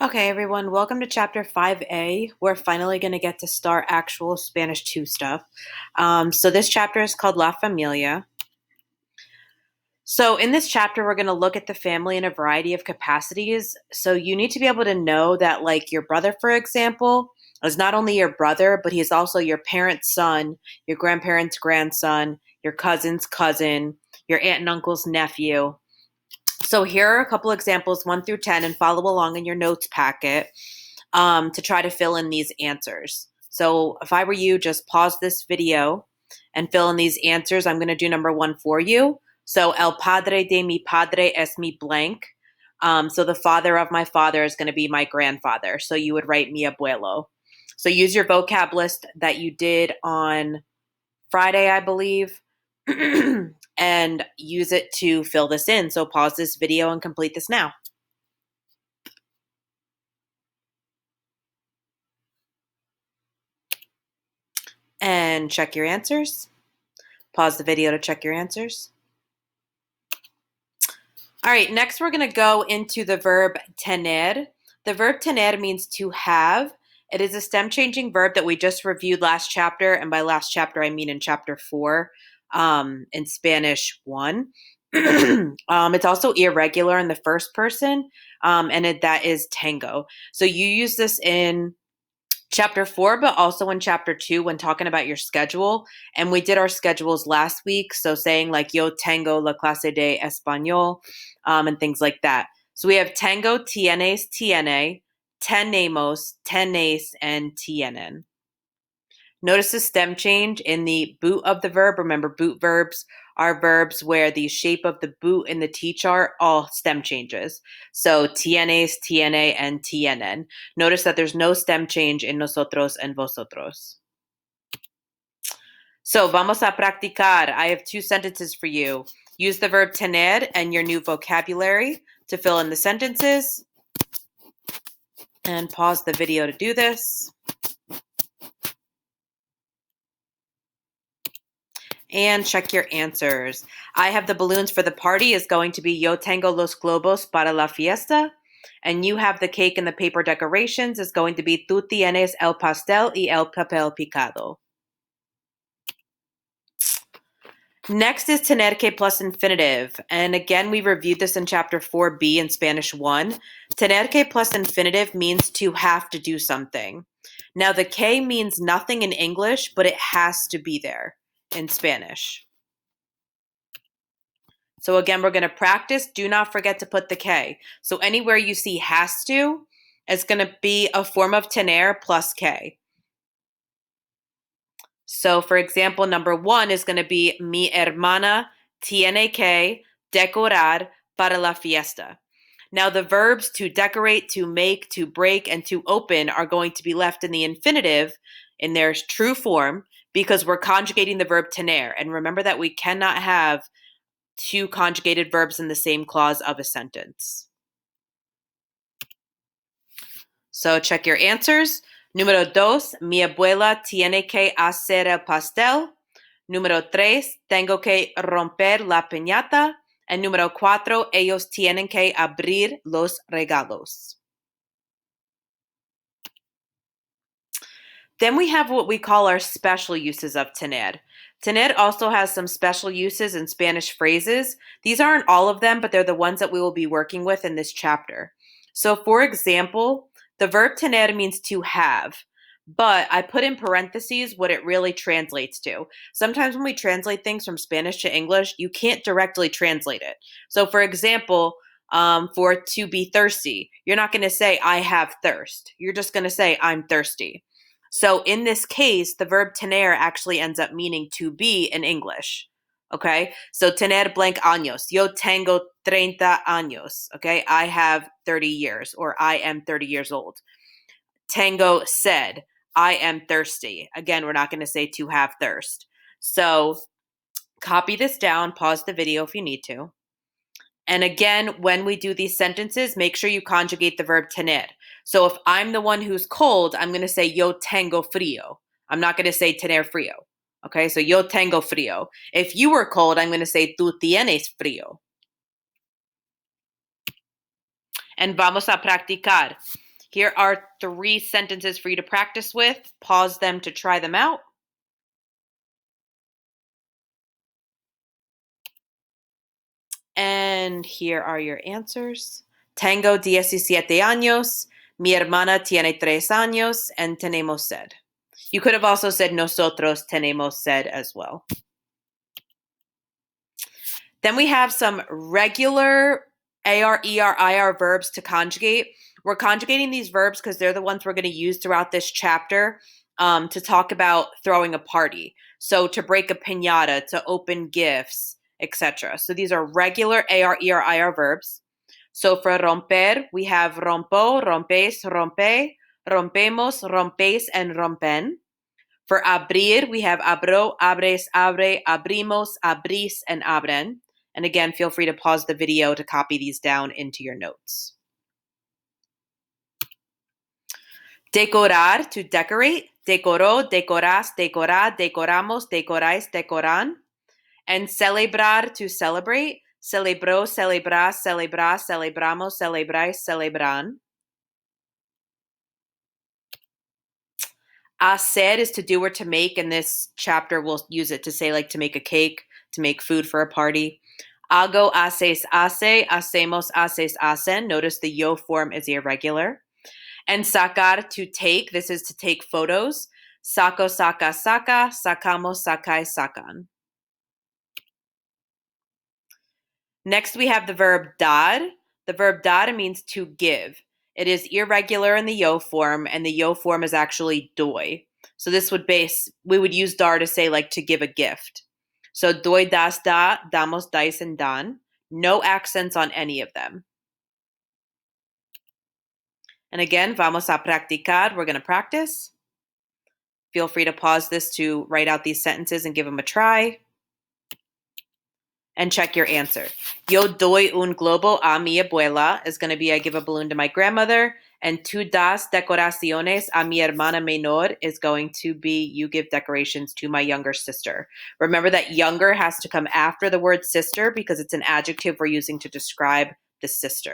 Okay, everyone, welcome to Chapter 5A. We're finally going to get to start actual Spanish 2 stuff. So, this chapter is called La Familia. So, in this chapter, we're going to look at the family in a variety of capacities. So, you need to be able to know that, like, your brother, for example, is not only your brother, but he's also your parents' son, your grandparents' grandson, your cousin's cousin, your aunt and uncle's nephew. So, here are a couple examples, 1 through 10, and follow along in your notes packet to try to fill in these answers. So if I were you, just pause this video and fill in these answers. I'm going to do number 1 for you. So el padre de mi padre es mi blank. So the father of my father is going to be my grandfather. So you would write mi abuelo. So use your vocab list that you did on Friday, I believe, and use it to fill this in. So pause this video and complete this now. And check your answers. Pause the video to check your answers. All right, next we're going to go into the verb tener. The verb tener means to have. It is a stem changing verb that we just reviewed last chapter, and by last chapter I mean in chapter 4 in Spanish 1. It's also irregular in the first person, and that is tengo. So you use this in chapter 4, but also in chapter 2 when talking about your schedule. And we did our schedules last week. So saying like, yo tengo la clase de español, and things like that. So we have tengo, tienes, tiene, tenemos, tenéis, and tienen. Notice the stem change in the boot of the verb. Remember, boot verbs are verbs where the shape of the boot in the T chart all stem changes. So tienes, tiene, and tienen. Notice that there's no stem change in nosotros and vosotros. So vamos a practicar. I have 2 sentences for you. Use the verb tener and your new vocabulary to fill in the sentences. And pause the video to do this. And check your answers. I have the balloons for the party is going to be yo tengo los globos para la fiesta. And you have the cake and the paper decorations is going to be tú tienes el pastel y el papel picado. Next is tener que plus infinitive. And again, we reviewed this in chapter 4b in Spanish 1. Tener que plus infinitive means to have to do something. Now, the que means nothing in English, but it has to be there in Spanish. So again, we're going to practice. Do not forget to put the que. So anywhere you see has to, it's going to be a form of tener plus que. So for example, number 1 is going to be mi hermana tiene que decorar para la fiesta. Now the verbs to decorate, to make, to break, and to open are going to be left in the infinitive in their true form because we're conjugating the verb tener. And remember that we cannot have 2 conjugated verbs in the same clause of a sentence. So check your answers. Número 2, mi abuela tiene que hacer el pastel. Número 3, tengo que romper la piñata. And número 4, ellos tienen que abrir los regalos. Then we have what we call our special uses of tener. Tener also has some special uses in Spanish phrases. These aren't all of them, but they're the ones that we will be working with in this chapter. So for example, the verb tener means to have, but I put in parentheses what it really translates to. Sometimes when we translate things from Spanish to English, you can't directly translate it. So for example, for to be thirsty, you're not going to say I have thirst. You're just going to say I'm thirsty. So in this case, the verb tener actually ends up meaning to be in English. Okay, so tener blank años. Yo tengo 30 años. Okay, I have 30 years or I am 30 years old. Tengo sed. I am thirsty. Again, we're not going to say to have thirst. So copy this down, pause the video if you need to. And again, when we do these sentences, make sure you conjugate the verb tener. So if I'm the one who's cold, I'm going to say yo tengo frío. I'm not going to say tener frío. Okay, so yo tengo frío. If you were cold, I'm going to say tú tienes frío. And vamos a practicar. Here are 3 sentences for you to practice with. Pause them to try them out. And here are your answers. Tengo 17 años. Mi hermana tiene 3 años. And tenemos sed. You could have also said nosotros tenemos sed as well. Then we have some regular AR, ER, IR verbs to conjugate. We're conjugating these verbs because they're the ones we're going to use throughout this chapter to talk about throwing a party. So to break a piñata, to open gifts, etc. So these are regular AR, ER, IR verbs. So for romper, we have rompo, rompes, rompe, rompemos, rompéis, and rompen. For abrir, we have abro, abres, abre, abrimos, abrís, and abren. And again, feel free to pause the video to copy these down into your notes. Decorar, to decorate. Decoró, decorás, decorad, decoramos, decoráis, decoran. And celebrar, to celebrate. Celebró, celebrás, celebrás, celebramos, celebráis, celebran. Hacer is to do or to make. In this chapter, we'll use it to say like to make a cake, to make food for a party. Hago, haces, hace, hacemos, haces, hacen. Notice the yo form is irregular. And sacar, to take. This is to take photos. Saco, saca, saca, sacamos, sacai, sacan. Next, we have the verb dar. The verb dar means to give. It is irregular in the yo form, and the yo form is actually doy. So this would we would use dar to say like to give a gift. So doy, das, da, damos, dais, and dan. No accents on any of them. And again, vamos a practicar. We're going to practice. Feel free to pause this to write out these sentences and give them a try. And check your answer. Yo doy un globo a mi abuela is going to be I give a balloon to my grandmother. And tú das decoraciones a mi hermana menor is going to be you give decorations to my younger sister. Remember that younger has to come after the word sister because it's an adjective we're using to describe the sister.